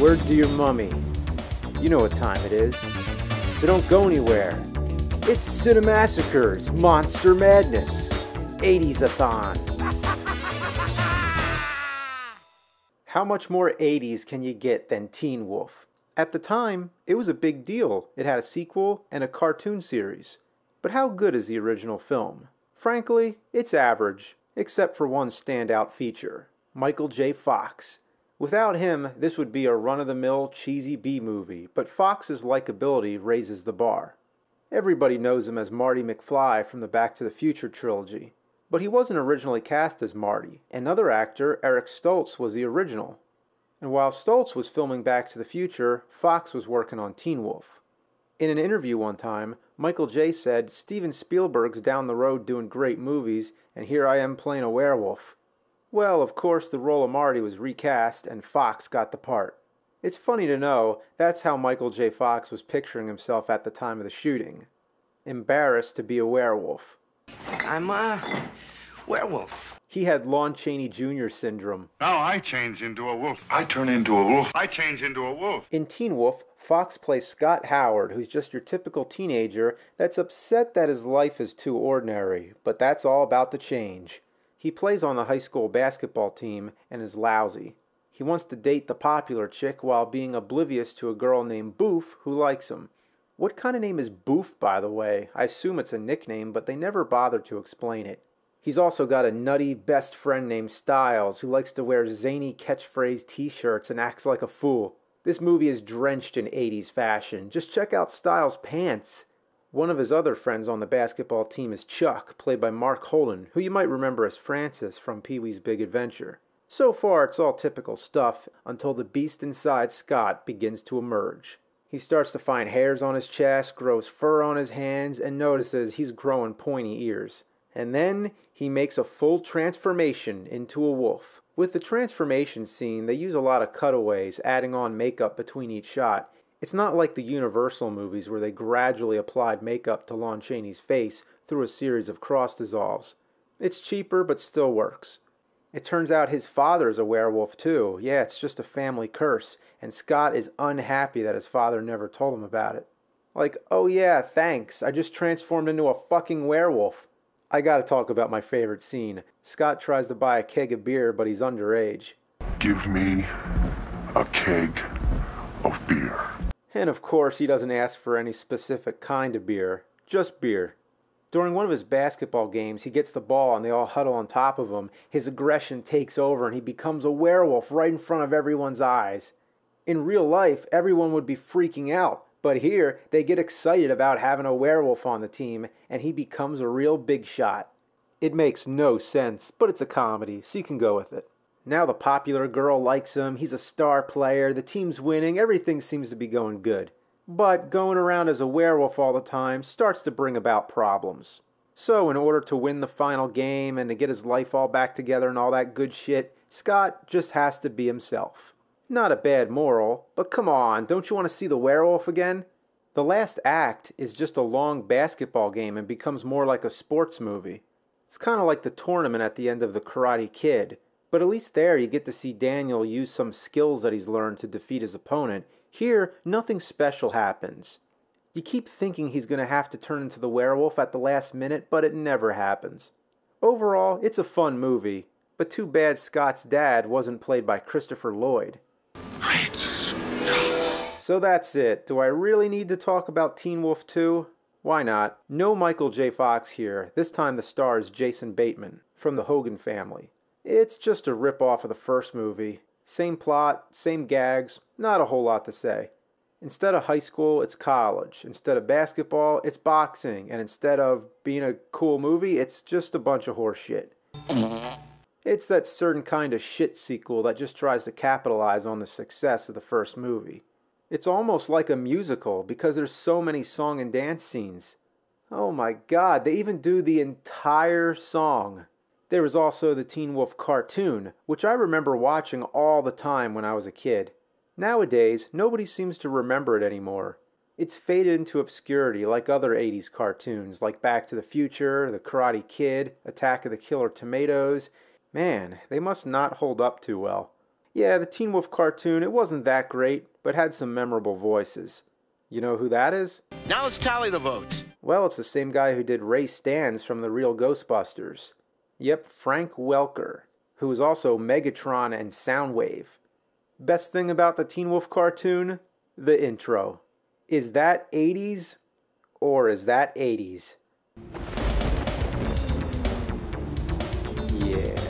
Word to your mummy. You know what time it is. So don't go anywhere. It's Cinemassacre's Monster Madness 80s-a-thon. How much more 80s can you get than Teen Wolf? At the time, it was a big deal. It had a sequel and a cartoon series. But how good is the original film? Frankly, it's average, except for one standout feature, Michael J. Fox. Without him, this would be a run-of-the-mill cheesy B-movie, but Fox's likability raises the bar. Everybody knows him as Marty McFly from the Back to the Future trilogy. But he wasn't originally cast as Marty. Another actor, Eric Stoltz, was the original. And while Stoltz was filming Back to the Future, Fox was working on Teen Wolf. In an interview one time, Michael J. said, "Steven Spielberg's down the road doing great movies, and here I am playing a werewolf." Well, of course, the role of Marty was recast, and Fox got the part. It's funny to know that's how Michael J. Fox was picturing himself at the time of the shooting. Embarrassed to be a werewolf. I'm a werewolf. He had Lon Chaney Jr. syndrome. Now I change into a wolf. I turn into a wolf. I change into a wolf. In Teen Wolf, Fox plays Scott Howard, who's just your typical teenager that's upset that his life is too ordinary, but that's all about to change. He plays on the high school basketball team and is lousy. He wants to date the popular chick while being oblivious to a girl named Boof who likes him. What kind of name is Boof, by the way? I assume it's a nickname, but they never bother to explain it. He's also got a nutty best friend named Styles who likes to wear zany catchphrase t-shirts and acts like a fool. This movie is drenched in 80s fashion. Just check out Styles' pants. One of his other friends on the basketball team is Chuck, played by Mark Holden, who you might remember as Francis from Pee-wee's Big Adventure. So far, it's all typical stuff until the beast inside Scott begins to emerge. He starts to find hairs on his chest, grows fur on his hands, and notices he's growing pointy ears. And then he makes a full transformation into a wolf. With the transformation scene, they use a lot of cutaways, adding on makeup between each shot. It's not like the Universal movies where they gradually applied makeup to Lon Chaney's face through a series of cross dissolves. It's cheaper, but still works. It turns out his father's a werewolf too. Yeah, it's just a family curse, and Scott is unhappy that his father never told him about it. Like, oh yeah, thanks, I just transformed into a fucking werewolf. I gotta talk about my favorite scene. Scott tries to buy a keg of beer, but he's underage. Give me a keg of beer. And of course, he doesn't ask for any specific kind of beer, just beer. During one of his basketball games, he gets the ball and they all huddle on top of him. His aggression takes over and he becomes a werewolf right in front of everyone's eyes. In real life, everyone would be freaking out, but here, they get excited about having a werewolf on the team and he becomes a real big shot. It makes no sense, but it's a comedy, so you can go with it. Now the popular girl likes him, he's a star player, the team's winning, everything seems to be going good. But going around as a werewolf all the time starts to bring about problems. So in order to win the final game and to get his life all back together and all that good shit, Scott just has to be himself. Not a bad moral, but come on, don't you want to see the werewolf again? The last act is just a long basketball game and becomes more like a sports movie. It's kind of like the tournament at the end of The Karate Kid. But at least there you get to see Daniel use some skills that he's learned to defeat his opponent. Here, nothing special happens. You keep thinking he's going to have to turn into the werewolf at the last minute, but it never happens. Overall, it's a fun movie, but too bad Scott's dad wasn't played by Christopher Lloyd. Great Scott. So that's it. Do I really need to talk about Teen Wolf 2? Why not? No Michael J. Fox here. This time the star is Jason Bateman, from the Hogan family. It's just a rip-off of the first movie. Same plot, same gags, not a whole lot to say. Instead of high school, it's college. Instead of basketball, it's boxing. And instead of being a cool movie, it's just a bunch of horse shit. It's that certain kind of shit sequel that just tries to capitalize on the success of the first movie. It's almost like a musical because there's so many song and dance scenes. Oh my god, they even do the entire song. There was also the Teen Wolf cartoon, which I remember watching all the time when I was a kid. Nowadays, nobody seems to remember it anymore. It's faded into obscurity like other 80s cartoons, like Back to the Future, The Karate Kid, Attack of the Killer Tomatoes. Man, they must not hold up too well. Yeah, the Teen Wolf cartoon, it wasn't that great, but had some memorable voices. You know who that is? Now let's tally the votes. Well, it's the same guy who did Ray Stantz from the real Ghostbusters. Yep, Frank Welker, who was also Megatron and Soundwave. Best thing about the Teen Wolf cartoon? The intro. Is that 80s or is that 80s? Yeah.